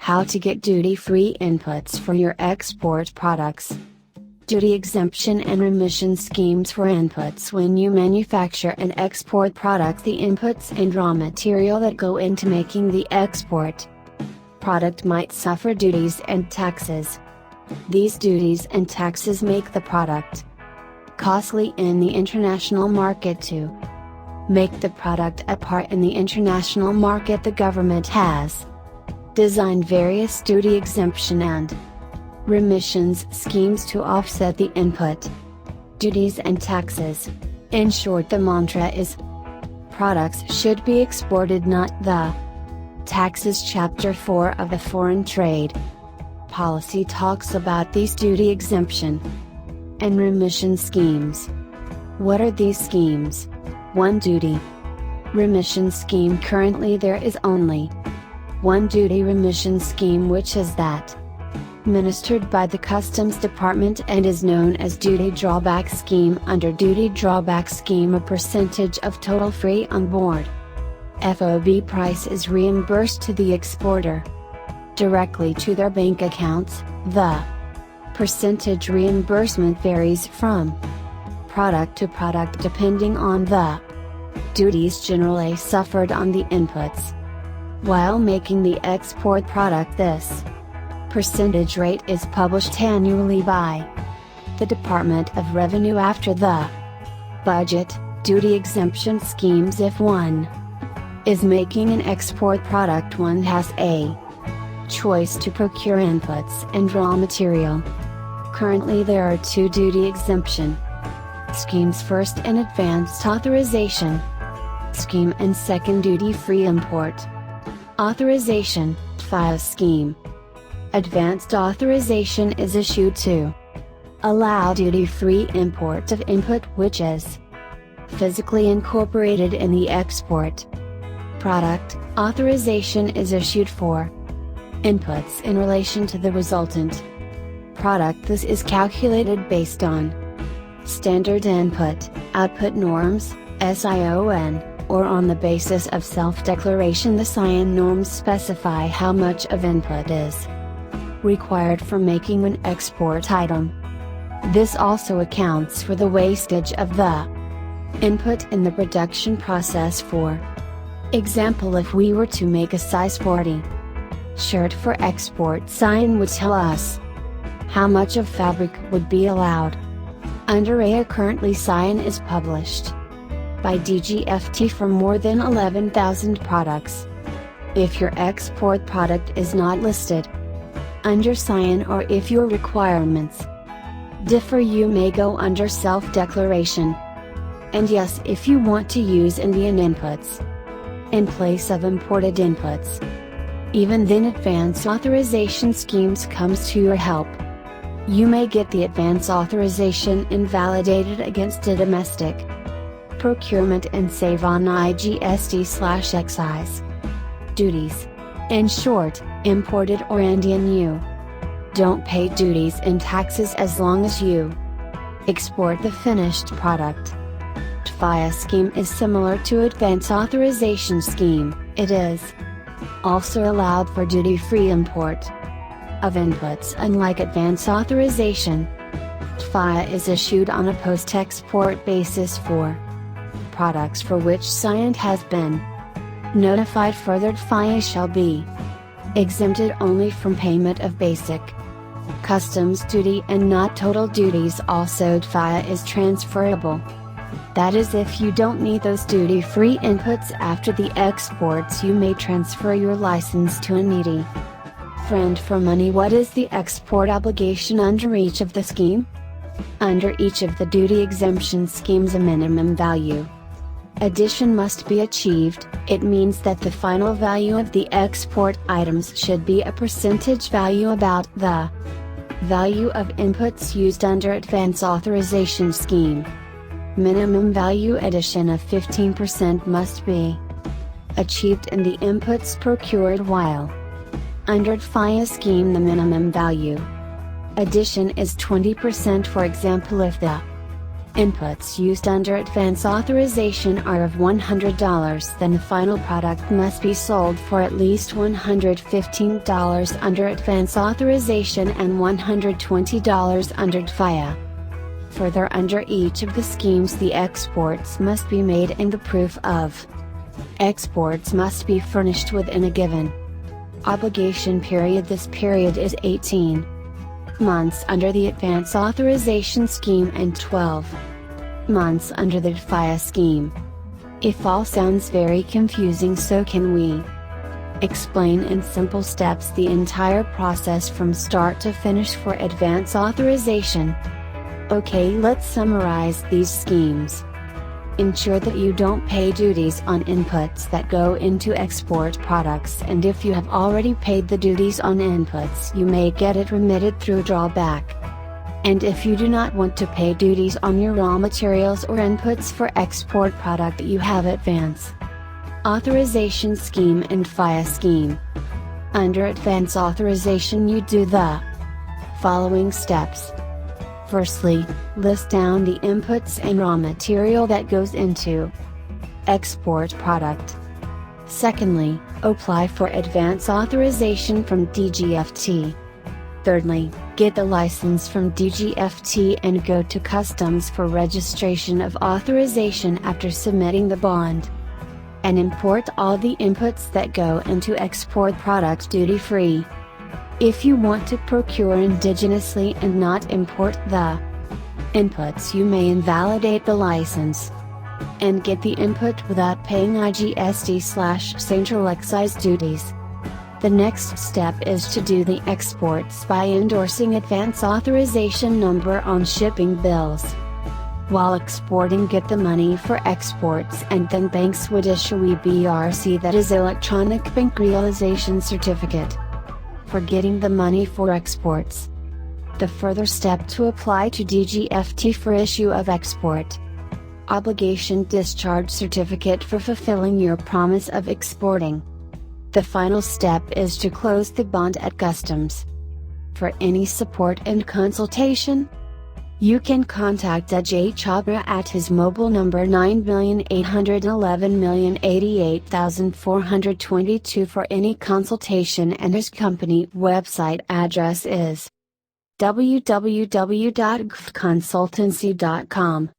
How to get duty-free inputs for your export products. Duty exemption and remission schemes for inputs. When you manufacture and export product, the inputs and raw material that go into making the export product might suffer duties and taxes. These duties and taxes make the product costly in the international market. To make the product a part in the international market, the government has designed various duty exemption and remissions schemes to offset the input duties and taxes. In short, the mantra is products should be exported, not the taxes. Chapter 4 of the Foreign Trade Policy talks about these duty exemption and remission schemes. What are these schemes? 1. Duty remission scheme. Currently there is only one duty remission scheme, which is that administered by the Customs Department and is known as duty drawback scheme. Under duty drawback scheme, a percentage of total free on board F.O.B. price is reimbursed to the exporter directly to their bank accounts. The percentage reimbursement varies from product to product depending on the duties generally suffered on the inputs. While making the export product, this percentage rate is published annually by the Department of Revenue after the budget. Duty exemption schemes. If one is making an export product, one has a choice to procure inputs and raw material. Currently there are 2 duty exemption schemes. First, an advanced authorization scheme, and second, duty-free import authorization (FIA) scheme. Advanced authorization is issued to allow duty-free import of input which is physically incorporated in the export product. Authorization is issued for inputs in relation to the resultant product. This is calculated based on standard input-output norms, SION, or on the basis of self-declaration. The SION norms specify how much of input is required for making an export item. This also accounts for the wastage of the input in the production process. For example, if we were to make a size 40 shirt for export, SION would tell us how much of fabric would be allowed. Under A, currently SION is published by dgft for more than 11,000 products. If your export product is not listed under SION, or if your requirements differ, you may go under self-declaration. And yes, if you want to use Indian inputs in place of imported inputs, even then advance authorization schemes comes to your help. You may get the advance authorization invalidated against a domestic procurement and save on IGST/excise duties. In short, imported or Indian, you don't pay duties and taxes as long as you export the finished product. FIA scheme is similar to advance authorization scheme. It is also allowed for duty-free import of inputs. Unlike advance authorization, FIA is issued on a post-export basis for products for which SION has been notified. Further, FIA shall be exempted only from payment of basic customs duty and not total duties. Also, FIA is transferable. That is, if you don't need those duty-free inputs after the exports, you may transfer your license to a needy friend for money. What is the export obligation under each of the scheme? Under each of the duty exemption schemes, a minimum value addition must be achieved. It means that the final value of the export items should be a percentage value about the value of inputs used under advance authorization scheme. Minimum value addition of 15% must be achieved in the inputs procured, while under FIA scheme the minimum value addition is 20%. For example, if the Inputs used under advance authorization are of $100, then the final product must be sold for at least $115 under advance authorization and $120 under DFIA. Further, under each of the schemes the exports must be made and the proof of exports must be furnished within a given obligation period. This period is 18 months under the advance authorization scheme and 12 months under the DFIA scheme. If all sounds very confusing, so can we explain in simple steps the entire process from start to finish for advance authorization. Okay, let's summarize these schemes. Ensure that you don't pay duties on inputs that go into export products, and if you have already paid the duties on inputs, you may get it remitted through drawback. And if you do not want to pay duties on your raw materials or inputs for export product, you have advance authorization scheme and DFIA scheme. Under advance authorization, you do the following steps. Firstly, list down the inputs and raw material that goes into export product. Secondly, apply for advance authorization from dgft. Thirdly, get the license from dgft and go to customs for registration of authorization after submitting the bond. And import all the inputs that go into export product duty-free. If you want to procure indigenously and not import the inputs, you may invalidate the license and get the input without paying IGST/central excise duties. The next step is to do the exports by endorsing advance authorization number on shipping bills. While exporting, get the money for exports, and then banks would issue EBRC, that is electronic bank realization certificate, for getting the money for exports. The further step to apply to dgft for issue of export obligation discharge certificate for fulfilling your promise of exporting. The final step is to close the bond at customs. For any support and consultation, you can contact Ajay Chhabra at his mobile number 9811088,422 for any consultation, and his company website address is www.gftconsultancy.com.